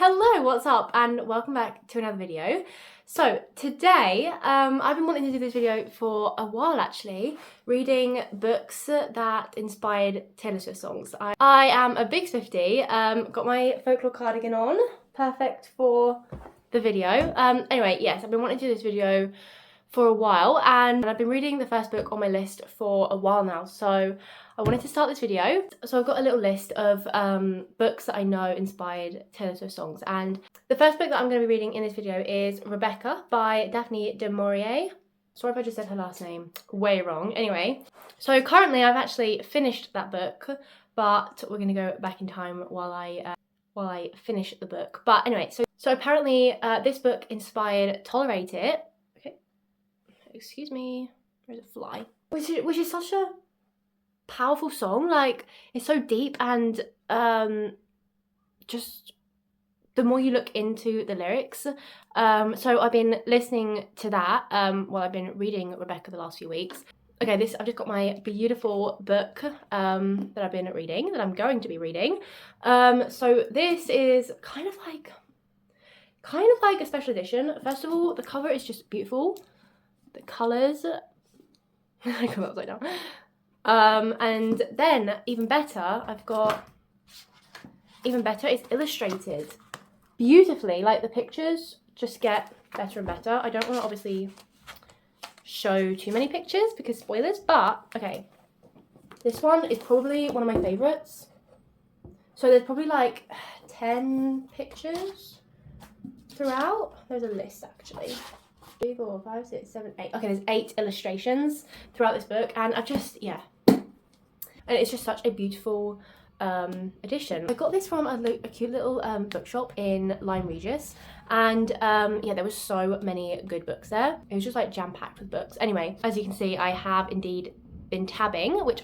Hello, what's up, and welcome back to another video. So today, I've been wanting to do this video for a while actually, reading books that inspired Taylor Swift songs. I am a big Swiftie, got my folklore cardigan on, perfect for the video. Anyway, yes, I've been wanting to do this video for a while, and I've been reading the first book on my list for a while now, so I wanted to start this video. So I've got a little list of books that I know inspired Taylor Swift songs, and the first book that I'm going to be reading in this video is Rebecca by 𝔇𝔬𝔫𝔱. Sorry if I just said her last name way wrong. Anyway, so currently I've actually finished that book, but we're going to go back in time while I finish the book. But anyway, so apparently this book inspired Tolerate It. Okay, excuse me, there's a fly. Which is such a powerful song. Like, it's so deep, and just the more you look into the lyrics. So I've been listening to that while I've been reading Rebecca the last few weeks. Okay, I've just got my beautiful book that I've been reading, that I'm going to be reading. So this is kind of like a special edition. First of all, the cover is just beautiful. The colours, I come upside down. And then even better, it's illustrated beautifully. Like, the pictures just get better and better. I don't want to obviously show too many pictures because spoilers, but okay, this one is probably one of my favorites. So there's probably like 10 pictures throughout. There's a list actually. 3, 4, 5, 6, 7, 8. Okay, there's 8 illustrations throughout this book, and and it's just such a beautiful edition. I got this from a cute little bookshop in 𝔪𝓬𝔬𝔯𝔥, and yeah, there was so many good books there. It was just like jam-packed with books. Anyway, as you can see, I have indeed been tabbing, which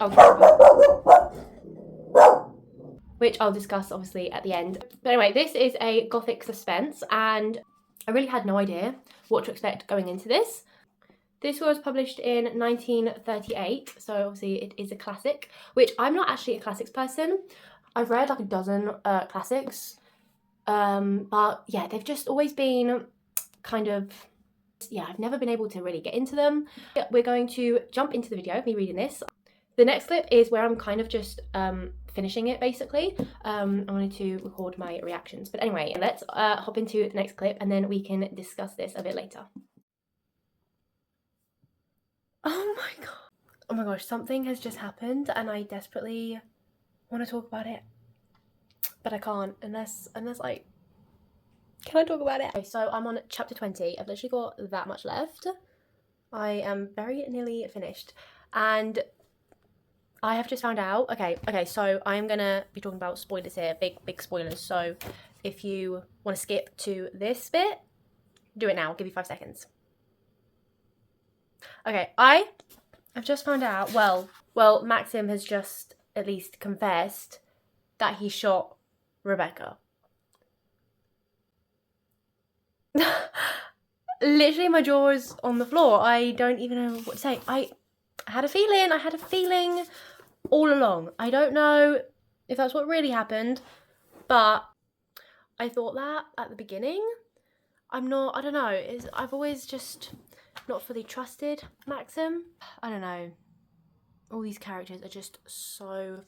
I'll discuss obviously at the end. But anyway, this is a gothic suspense, and I really had no idea what to expect going into this. This was published in 1938, so obviously it is a classic, which I'm not actually a classics person. I've read like a dozen classics, but yeah, they've just always been kind of, yeah, I've never been able to really get into them. We're going to jump into the video of me reading this. The next clip is where I'm kind of just finishing it, basically. I wanted to record my reactions. But anyway, let's hop into the next clip, and then we can discuss this a bit later. Oh my god. Oh my gosh, something has just happened, and I desperately want to talk about it. But I can't, unless like, can I talk about it? Okay, so I'm on chapter 20. I've literally got that much left. I am very nearly finished. And I have just found out, okay, so I'm gonna be talking about spoilers here, big spoilers. So if you want to skip to this bit, do it now. I'll give you 5 seconds. Okay, I've just found out, well, Maxim has just at least confessed that he shot Rebecca. Literally, my jaw is on the floor. I don't even know what to say. I had a feeling all along. I don't know if that's what really happened, but I thought that at the beginning. I don't know. I've always just not fully trusted Maxim. I don't know. All these characters are just so...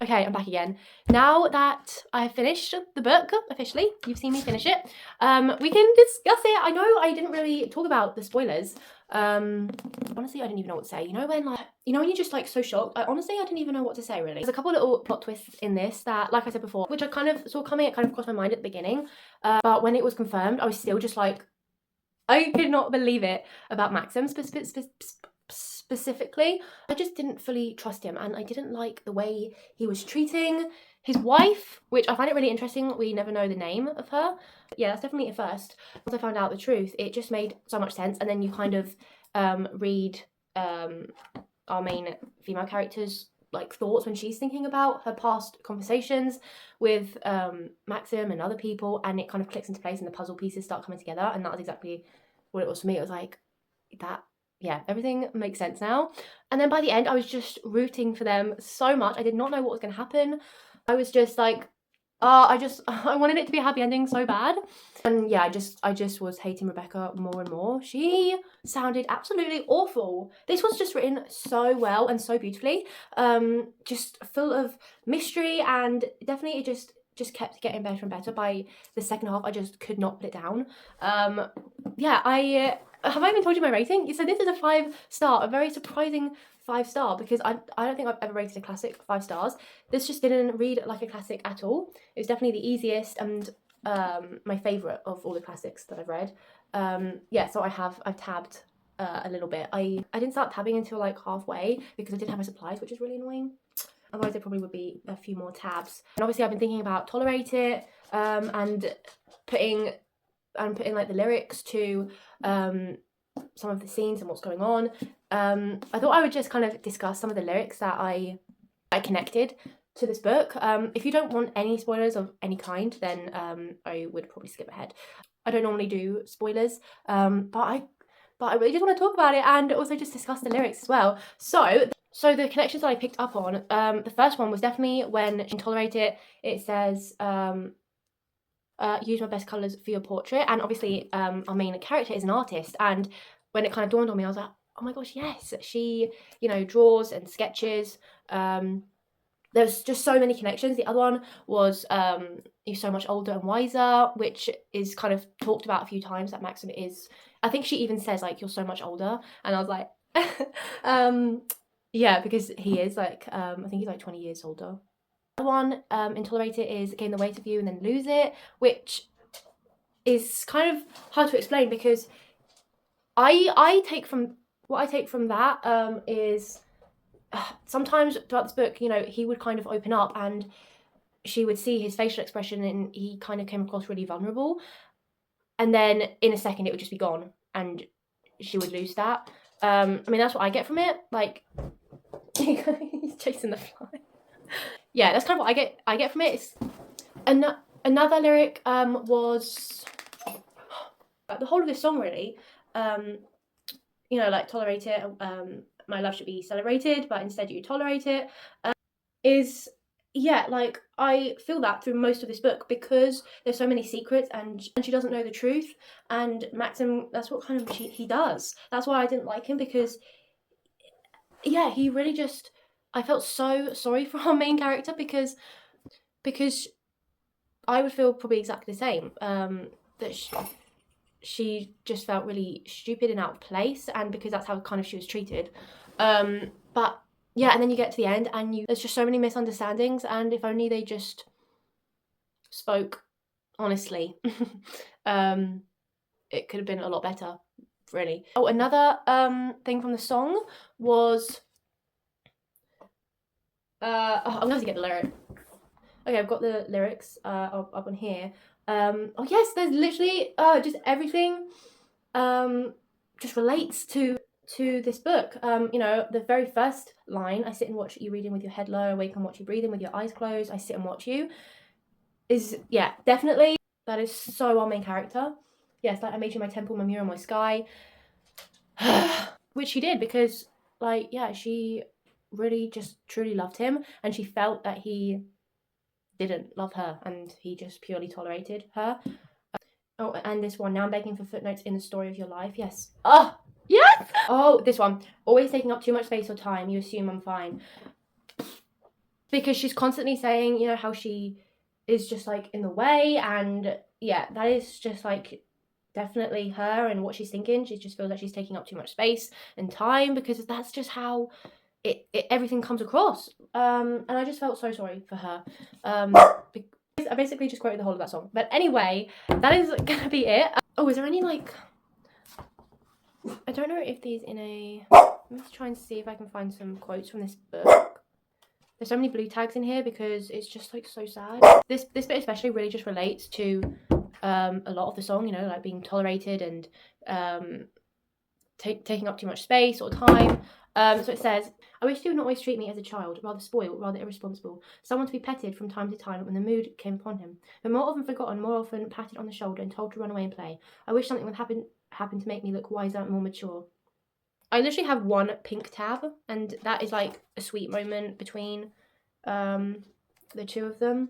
Okay, I'm back again. Now that I've finished the book, officially, you've seen me finish it, we can discuss it. I know I didn't really talk about the spoilers. Honestly, I didn't even know what to say. You know when you're just like so shocked? Honestly, I didn't even know what to say, really. There's a couple of little plot twists in this that, like I said before, which I kind of saw coming, it kind of crossed my mind at the beginning. But when it was confirmed, I was still just like, I could not believe it about Maxim specifically. I just didn't fully trust him, and I didn't like the way he was treating his wife, which I find it really interesting. We never know the name of her. Yeah, that's definitely a first. Once I found out the truth, it just made so much sense. And then you kind of read our main female character's like thoughts when she's thinking about her past conversations with Maxim and other people, and it kind of clicks into place and the puzzle pieces start coming together. And that was exactly what it was for me. It was like that. Yeah, everything makes sense now. And then by the end, I was just rooting for them so much. I did not know what was going to happen. I was just like, I wanted it to be a happy ending so bad. And yeah, I just was hating Rebecca more and more. She sounded absolutely awful. This was just written so well and so beautifully. Just full of mystery, and definitely it just kept getting better and better. By the second half, I just could not put it down. Yeah, have I even told you my rating? So this is a 5-star, a very surprising 5-star, because I don't think I've ever rated a classic 5 stars. This just didn't read like a classic at all. It was definitely the easiest and my favourite of all the classics that I've read. Yeah, so I've tabbed a little bit. I didn't start tabbing until like halfway because I didn't have my supplies, which is really annoying. Otherwise there probably would be a few more tabs. And obviously I've been thinking about Tolerate It and putting like the lyrics to some of the scenes and what's going on. I thought I would just kind of discuss some of the lyrics that I connected to this book. If you don't want any spoilers of any kind, then I would probably skip ahead. I don't normally do spoilers, but I really just want to talk about it and also just discuss the lyrics as well. So the connections that I picked up on, the first one was definitely when in Tolerate It, it says use my best colours for your portrait. And obviously our main character is an artist, and when it kind of dawned on me, I was like, oh my gosh, yes, she, draws and sketches. There's just so many connections. The other one was you're so much older and wiser, which is kind of talked about a few times, that Maxim is, I think she even says like, you're so much older, and I was like yeah, because he is like I think he's like 20 years older. The one in Tolerate It is gain the weight of you and then lose it, which is kind of hard to explain, because I take from that is sometimes throughout this book, he would kind of open up and she would see his facial expression and he kind of came across really vulnerable, and then in a second it would just be gone and she would lose that. I mean, that's what I get from it. Like, he's chasing the fly. Yeah, that's kind of what I get from it. It's another lyric was the whole of this song really. Like Tolerate It, my love should be celebrated, but instead you tolerate it. Is, yeah, like I feel that through most of this book, because there's so many secrets and she doesn't know the truth, and Maxim, that's what kind of he does. That's why I didn't like him, because yeah, he really just, I felt so sorry for our main character, because I would feel probably exactly the same, that she just felt really stupid and out of place, and because that's how kind of she was treated. But yeah, and then you get to the end and there's just so many misunderstandings, and if only they just spoke honestly, it could have been a lot better, really. Oh, another thing from the song was I'm gonna have to get the lyric. Okay, I've got the lyrics up on here. Oh yes, there's literally just everything just relates to this book. The very first line, I sit and watch you reading with your head low, awake and watch you breathing with your eyes closed, I sit and watch you, is, yeah, definitely, that is so our main character. Yes, like I made you my temple, my mirror, my sky. Which she did, because like, yeah, she really just truly loved him, and she felt that he didn't love her and he just purely tolerated her. Oh, and this one, now I'm begging for footnotes in the story of your life. Yes. Oh, yes! Oh, this one, always taking up too much space or time, you assume I'm fine. because she's constantly saying, you know, how she is just like in the way, and yeah, that is just like definitely her and what she's thinking. She just feels like she's taking up too much space and time, because that's just how everything comes across. And I just felt so sorry for her. I basically just quoted the whole of that song. But anyway, that is gonna be it. Oh, is there any like, I don't know if these in a, let's try and see if I can find some quotes from this book. There's so many blue tags in here because it's just like so sad. This bit especially really just relates to a lot of the song, you know, like being tolerated and taking up too much space or time. So it says, I wish you would not always treat me as a child, rather spoiled, rather irresponsible, someone to be petted from time to time when the mood came upon him, but more often forgotten, more often patted on the shoulder and told to run away and play. I wish something would happen to make me look wiser and more mature. I literally have one pink tab, and that is like a sweet moment between the two of them,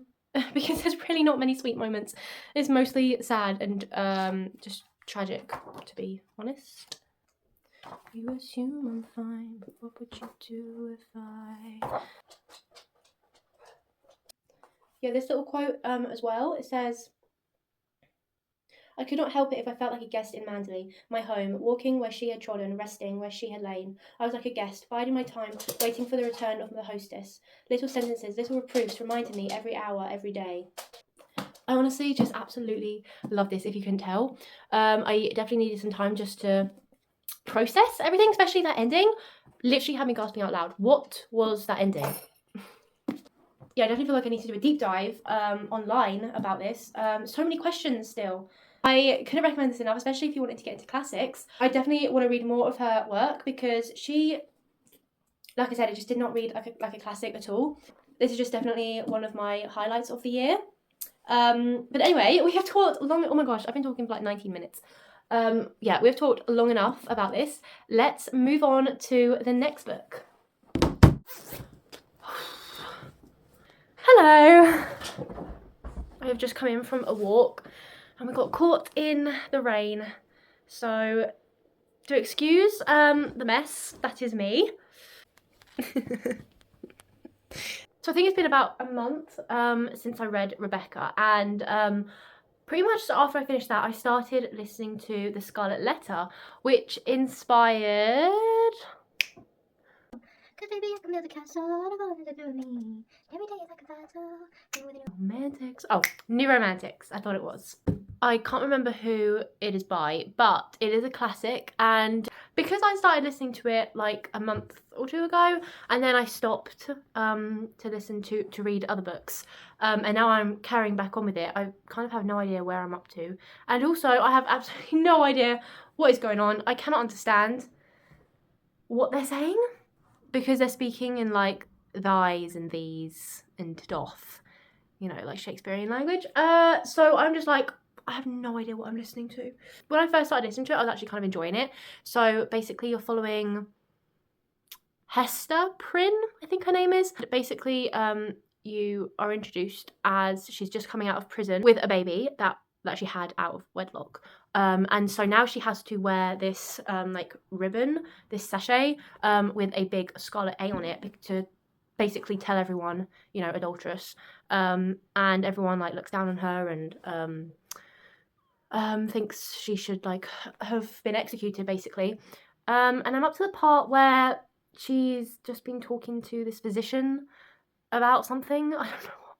because there's really not many sweet moments. It's mostly sad and just tragic, to be honest. You assume I'm fine, but what would you do if I... Yeah, this little quote as well, it says, I could not help it if I felt like a guest in Manderley, my home, walking where she had trodden, resting where she had lain. I was like a guest, biding my time, waiting for the return of the hostess. Little sentences, little reproofs reminded me every hour, every day. I honestly just absolutely love this, if you couldn't tell. I definitely needed some time just to process everything, especially that ending. Literally had me gasping out loud. What was that ending? Yeah, I definitely feel like I need to do a deep dive online about this. So many questions still. I couldn't recommend this enough, especially if you wanted to get into classics. I definitely want to read more of her work, because she, like I said, it just did not read like a classic at all. This is just definitely one of my highlights of the year. But anyway, we have talked long. Oh my gosh, I've been talking for like 19 minutes. Yeah, we've talked long enough about this. Let's move on to the next book. Hello. I have just come in from a walk and we got caught in the rain. So do excuse the mess, that is me. So I think it's been about a month since I read Rebecca, and pretty much after I finished that, I started listening to The Scarlet Letter, which inspired... Cause baby, I can build a castle, I don't want to do me. Every day is like a battle. Romantics. Oh, New Romantics, I thought it was. I can't remember who it is by, but it is a classic, and because I started listening to it like a month or two ago, and then I stopped to listen to read other books, and now I'm carrying back on with it. I kind of have no idea where I'm up to, and also I have absolutely no idea what is going on. I cannot understand what they're saying, because they're speaking in like thys and these and doth, you know, like Shakespearean language. So I'm just like, I have no idea what I'm listening to. When I first started listening to it, I was actually kind of enjoying it. So basically you're following Hester Prynne, I think her name is. Basically, you are introduced as she's just coming out of prison with a baby that she had out of wedlock. And so now she has to wear this like ribbon, this sachet, with a big scarlet A on it to basically tell everyone, you know, adulteress. And everyone like looks down on her and thinks she should like have been executed, basically. And I'm up to the part where she's just been talking to this physician about something.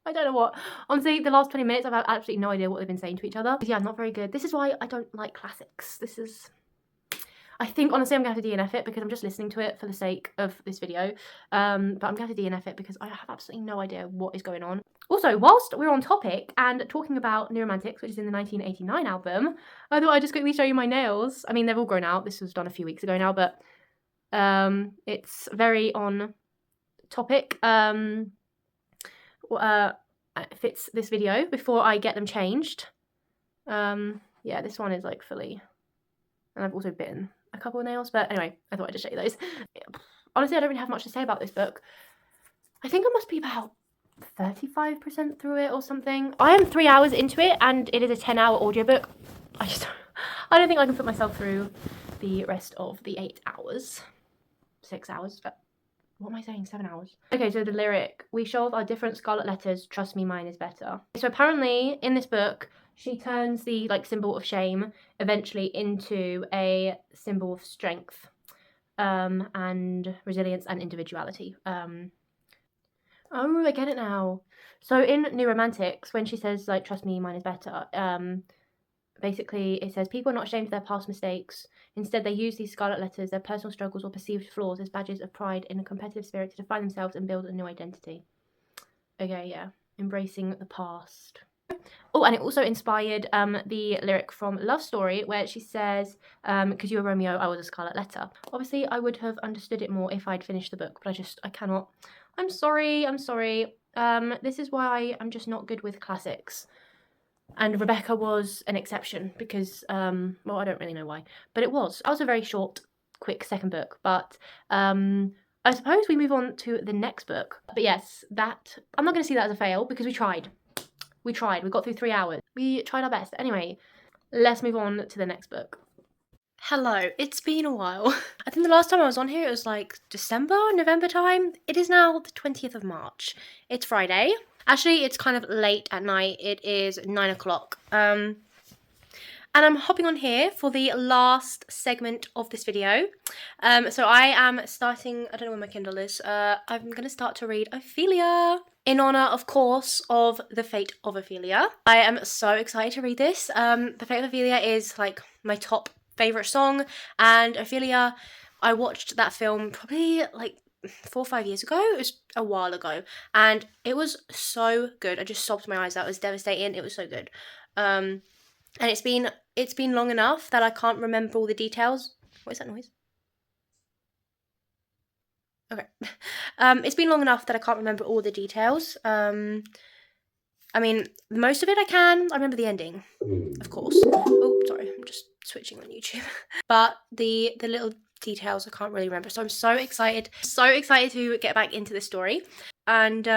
I don't know what. Honestly, the last 20 minutes, I've had absolutely no idea what they've been saying to each other. Yeah, not very good. This is why I don't like classics. This is... I think, honestly, I'm going to have to DNF it because I'm just listening to it for the sake of this video. But I'm going to have to DNF it because I have absolutely no idea what is going on. Also, whilst we're on topic and talking about New Romantics, which is in the 1989 album, I thought I'd just quickly show you my nails. I mean, they've all grown out. This was done a few weeks ago now, but it's very on topic. Fits this video before I get them changed. Yeah, this one is like fully, and I've also bitten a couple of nails, but anyway, I thought I'd just show you those. Honestly, I don't really have much to say about this book. I think I must be about 35% through it or something. I am 3 hours into it, and it is a 10-hour audiobook. I don't think I can put myself through the rest of the 8 hours. 6 hours, but what am I saying? 7 hours. Okay, so the lyric, we show off our different scarlet letters, trust me, mine is better. So apparently in this book, she turns the like symbol of shame eventually into a symbol of strength and resilience and individuality. Oh, I get it now. So in New Romantics, when she says like, trust me, mine is better, basically it says people are not ashamed of their past mistakes. Instead, they use these scarlet letters, their personal struggles or perceived flaws, as badges of pride in a competitive spirit to define themselves and build a new identity. Okay, yeah. Embracing the past. Oh, and it also inspired the lyric from Love Story, where she says, because you were Romeo, I was a scarlet letter. Obviously, I would have understood it more if I'd finished the book, but I cannot. I'm sorry. This is why I'm just not good with classics. And Rebecca was an exception because, well, I don't really know why, but it was. I was a very short, quick second book, but I suppose we move on to the next book. But yes, that, I'm not going to see that as a fail because we tried. We got through 3 hours. We tried our best. Anyway, let's move on to the next book. Hello, it's been a while. I think the last time I was on here, it was like November time. It is now the 20th of March. It's Friday. Actually, it's kind of late at night. It is 9 o'clock. And I'm hopping on here for the last segment of this video. So I am starting, I don't know where my Kindle is. I'm going to start to read Ophelia. In honour, of course, of The Fate of Ophelia. I am so excited to read this. The Fate of Ophelia is like my top favourite song. And Ophelia, I watched that film probably like 4 or 5 years ago. It was a while ago, and it was so good. I just sobbed my eyes out. It was devastating. It was so good. And it's been long enough that I can't remember all the details. What is that noise? Okay. It's been long enough that I can't remember all the details. I mean, most of it I can. I remember the ending, of course. Oh, sorry, I'm just switching on YouTube. But the little details I can't really remember, so I'm so excited to get back into this story, and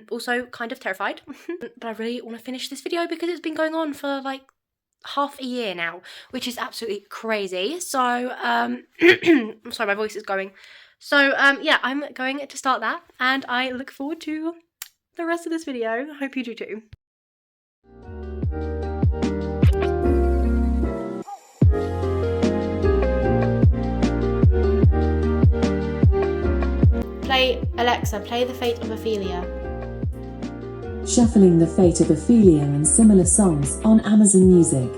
also kind of terrified. But I really want to finish this video because it's been going on for like half a year now, which is absolutely crazy. So I'm sorry, my voice is going. So yeah, I'm going to start that, and I look forward to the rest of this video. I hope you do too. Alexa, play The Fate of Ophelia. Shuffling The Fate of Ophelia and similar songs on Amazon Music.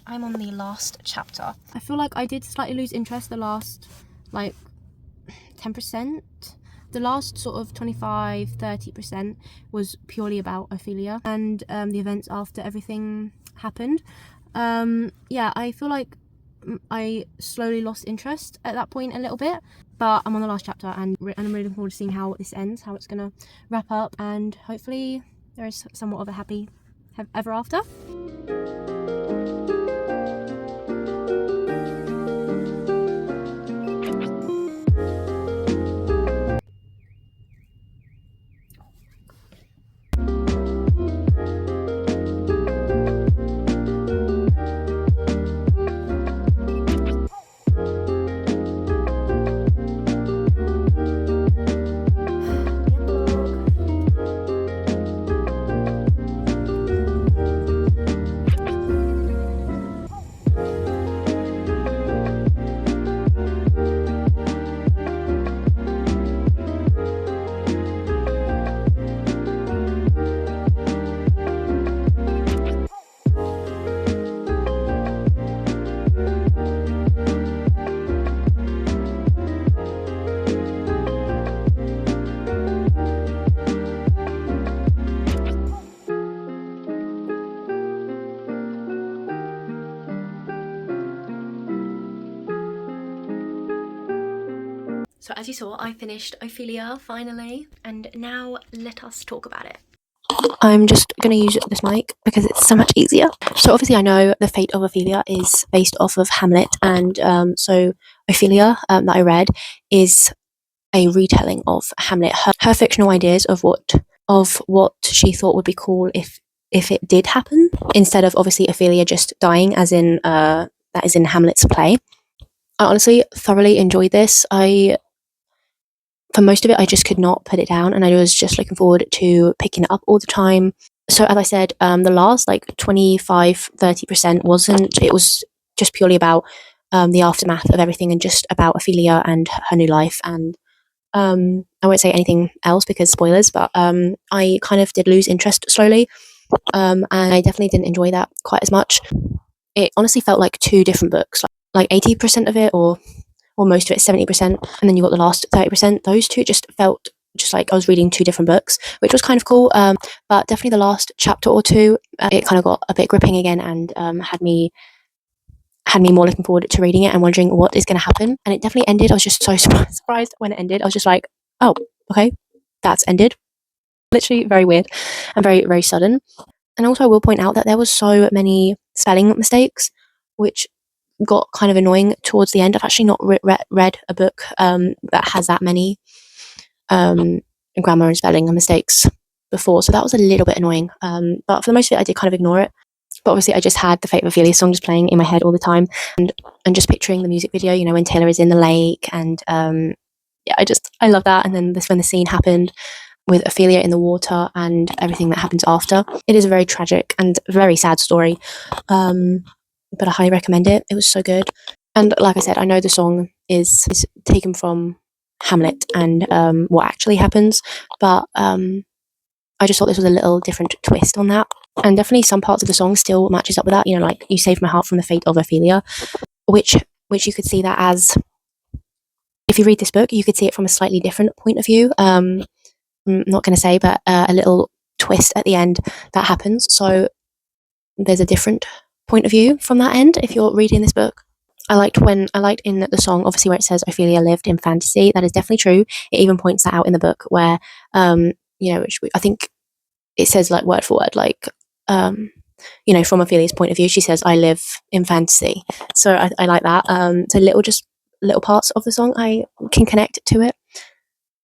I'm on the last chapter. I feel like I did slightly lose interest the last like 10%. The last sort of 25-30% was purely about Ophelia and the events after everything happened. Yeah, I feel like I slowly lost interest at that point a little bit, but I'm on the last chapter, and I'm really looking forward to seeing how this ends, how it's gonna wrap up, and hopefully there is somewhat of a happy ever after. So as you saw, I finished Ophelia finally, and now let us talk about it. I'm just going to use this mic because it's so much easier. So obviously I know the fate of Ophelia is based off of Hamlet, and so Ophelia that I read is a retelling of Hamlet, her fictional ideas of what she thought would be cool if it did happen, instead of obviously Ophelia just dying, as in that is in Hamlet's play. I honestly thoroughly enjoyed this. For most of it, I just could not put it down, and I was just looking forward to picking it up all the time. So as I said, the last like 25-30% wasn't, it was just purely about the aftermath of everything, and just about Ophelia and her new life. And I won't say anything else because spoilers, but I kind of did lose interest slowly, and I definitely didn't enjoy that quite as much. It honestly felt like two different books, like 80% of it, or most of it, 70%, and then you got the last 30%. Those two just felt just like I was reading two different books, which was kind of cool. But definitely the last chapter or two, it kind of got a bit gripping again, and had me more looking forward to reading it and wondering what is going to happen. And it definitely ended. I was just so surprised when it ended. I was just like, oh, okay, that's ended. Literally very weird and very, very sudden. And also I will point out that there was so many spelling mistakes, which got kind of annoying towards the end. I've actually not read a book that has that many grammar and spelling mistakes before, so that was a little bit annoying. But for the most of it, I did kind of ignore it. But obviously, I just had the Fate of Ophelia song just playing in my head all the time, and just picturing the music video. You know, when Taylor is in the lake, and yeah, I love that. And then when the scene happened with Ophelia in the water and everything that happens after, it is a very tragic and very sad story. But I highly recommend it. It was so good. And like I said, I know the song is taken from Hamlet and what actually happens, but I just thought this was a little different twist on that. And definitely some parts of the song still matches up with that. You know, like "You saved my heart from the fate of Ophelia," which you could see that as, if you read this book, you could see it from a slightly different point of view. I'm not going to say, but a little twist at the end that happens. So there's a different point of view from that end if you're reading this book. I liked in the song, obviously, where it says Ophelia lived in fantasy. That is definitely true. It even points that out in the book, where you know, which I think it says like word for word, like you know, from Ophelia's point of view, she says, "I live in fantasy." So I like that. So little parts of the song I can connect to it.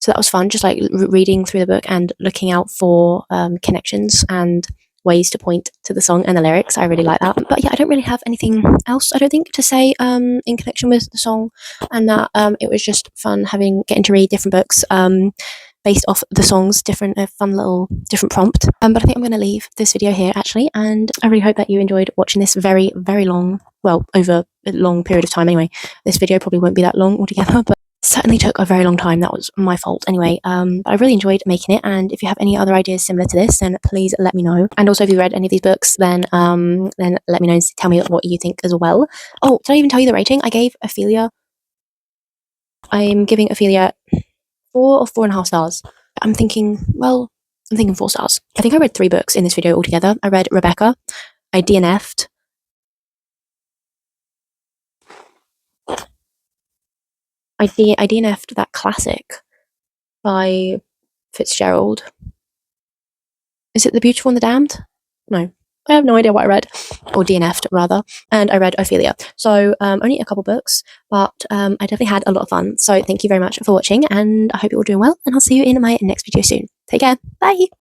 So that was fun, just like reading through the book and looking out for connections and ways to point to the song and the lyrics. I really like that. But yeah, I don't really have anything else, I don't think, to say in connection with the song, and that it was just fun getting to read different books based off the songs, fun little different prompt. But I think I'm going to leave this video here actually, and I really hope that you enjoyed watching this very, very long, well, over a long period of time anyway. This video probably won't be that long altogether, but certainly took a very long time. That was my fault anyway. But I really enjoyed making it, and if you have any other ideas similar to this, then please let me know. And also, if you read any of these books, then let me know and tell me what you think as well. Oh, did I even tell you the rating? I'm giving Ophelia 4 or 4.5 stars. I'm thinking 4 stars. I think I read 3 books in this video altogether. I read Rebecca, I DNF'd, I DNF'd that classic by Fitzgerald. Is it The Beautiful and the Damned? No, I have no idea what I read, or DNF'd rather. And I read Ophelia. So only a couple books, but I definitely had a lot of fun. So thank you very much for watching, and I hope you're all doing well, and I'll see you in my next video soon. Take care. Bye.